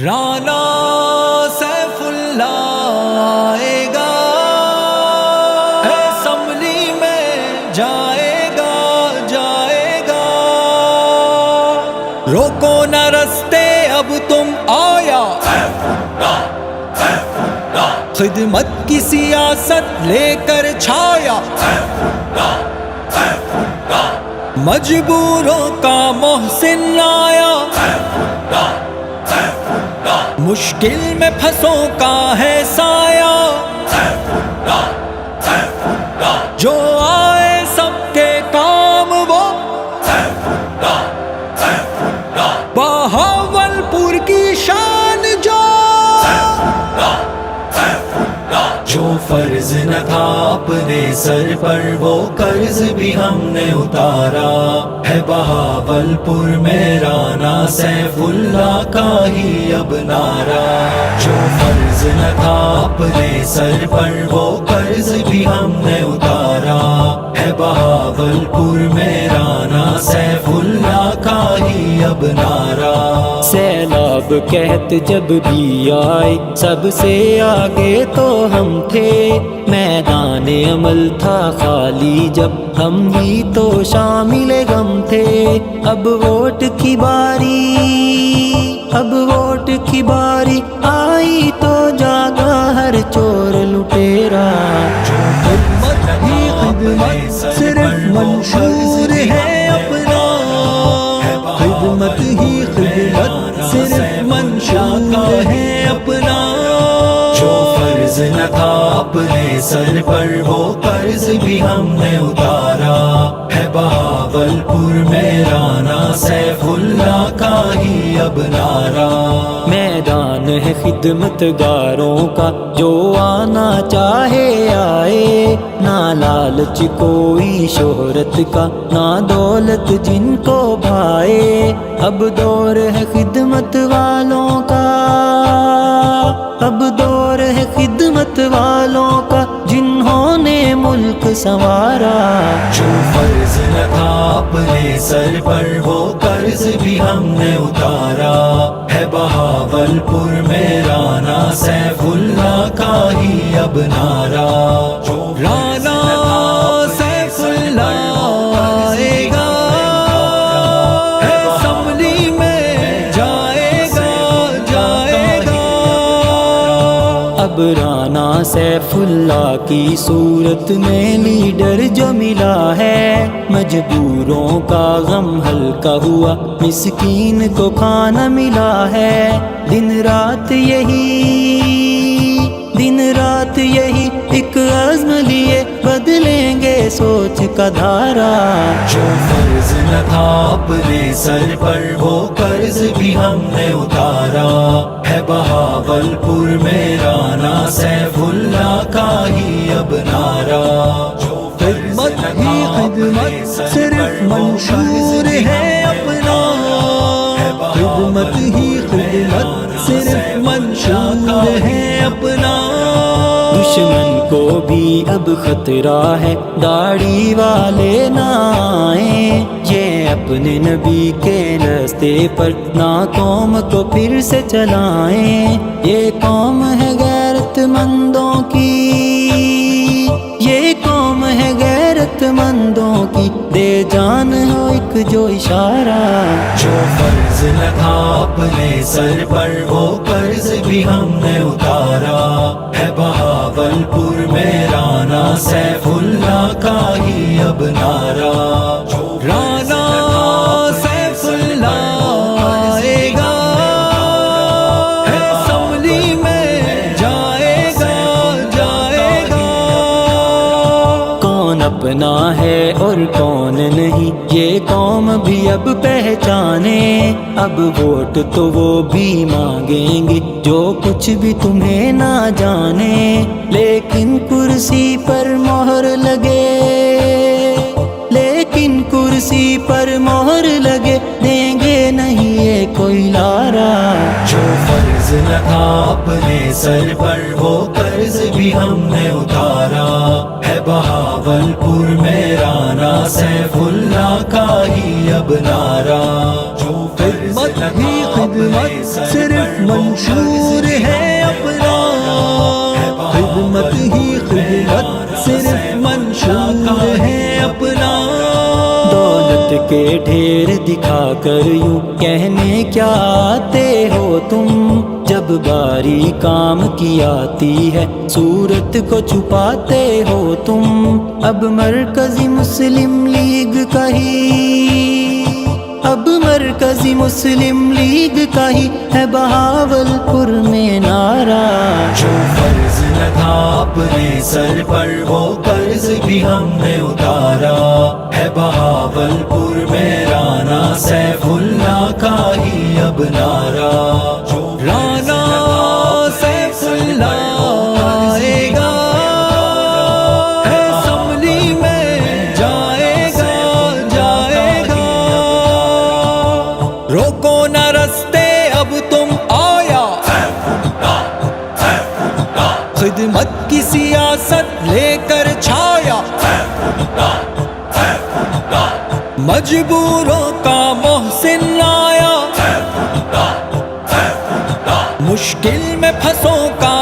رانا سیف اللہ آئے گا، اسمبلی میں جائے گا جائے گا، روکو نہ رستے اب تم آیا، خدمت کی سیاست لے کر چھایا، مجبوروں کا محسن آیا، مشکل میں پھنسوں کا ہے سایہ، جو آئے سب کے کام وہ، بہاولپور کی شان جو فرض نہ تھا اپنے سر پر وہ قرض بھی ہم نے اتارا، ہے بہاولپور میں رانا سیف اللہ کا ہی اب نعرہ، جو فرض نہ تھا اپنے سر پر وہ قرض بھی ہم نے اتارا، ہے بہاولپور میں رانا سیف اللہ کا ہی اب نعرہ، سیلاب کہت جب بھی آئے سب سے آگے تو ہم تھے، میدان عمل تھا خالی جب ہم ہی تو شامل غم تھے، اب ووٹ کی باری آئی تو جاگا ہر چور لٹیرا، خدمت ہی خدمت صرف منشور ہے اپنا، خدمت ہی خدمت صرف منشور ہے اپنا، جو فرض نہ تھا اپنے سر پر وہ قرض بھی ہم نے اتارا، ہے بہاولپور میں رانا سیف اللہ کا ہی اب نعرہ، میدان ہے خدمت گاروں کا جو آنا چاہے آئے، نہ لالچ کوئی شہرت کا نہ دولت جن کو بھائے، اب دور ہے خدمت والوں کا، اب دور ہے خدمت والوں کا جنہوں نے ملک سنوارا، جو فرض نہ تھا اپنے سر پر وہ قرض بھی ہم نے اتارا، ہے بہاولپور میں رانا سیف اللہ کا ہی اب نعرہ، رانا سیف اللہ آئے گا، اسمبلی میں جائے گا جائے گا، اب رانا سیف اللہ کی صورت میں لیڈر جو ملا ہے، مجبوروں کا غم ہلکا ہوا مسکین کو کھانا ملا ہے، دن رات یہی ایک عزم لیے بدلیں گے سوچ کا دھارا، جو فرض نہ تھا اپنے سر پر وہ قرض بھی ہم نے اتارا، ہے بہاولپور میں رانا سیف اللہ کا ہی اب نعرہ، خدمت ہی خدمت صرف منشور ہے اپنا، خدمت ہی خدمت صرف منشور ہے اپنا، دشمن کو بھی اب خطرہ ہے داڑھی والے نہ آئیں، یہ اپنے نبی کے راستے پر نہ قوم کو پھر سے چلائیں، یہ قوم ہے غیرت مندوں کی، یہ قوم ہے غیرت مندوں کی، دے جان ہو ایک جو اشارہ، جو فرض نہ تھا اپنے سر پر وہ قرض بھی ہم نے اتارا، ہے بہاولپور میں رانا سیف اللہ کا ہی اب نعرہ، رانا سیف اللہ آئے گا، اسمبلی میں جائے گا جائے گا، کون اپنا ہے اور کون نہیں یہ قوم بھی اب پہچانے، اب ووٹ تو وہ بھی مانگیں گے جو کچھ بھی تمہیں نہ جانے، لیکن کرسی پر مہر لگے دیں گے نہیں یہ کوئی لارا، جو فرض نہ تھا اپنے سر پر وہ قرض بھی ہم نے اتارا، ہے بہاولپور میں رانا سیف اللہ کا ہی اب نعرہ، جو خدمت ہی خدمت صرف منشور ہے اپنا، خدمت ہی خدمت صرف منشور ہے اپنا۔ دولت کے ڈھیر دکھا کر یوں کہنے کیا آتے ہو تم، جب باری کام کی آتی ہے صورت کو چھپاتے ہو تم۔ اب مرکزی مسلم لیگ کا ہی، اب مرکزی مسلم لیگ کا ہی ہے بہاولپور میں نعرہ۔ جو فرض نہ تھا اپنے سر پر وہ قرض بھی ہم نے اتارا، ہے بہاولپور میں رانا سیف اللہ کا ہی اب نعرہ۔ رانا سیف اللہ آئے گا، اسمبلی میں جائے گا، جائے گا۔ روکو نہ رستے اب تم آیا، خدمت کی سیاست لے کر چھایا، مجبوروں کا محسن آیا، مشکل میں پھنسوں کا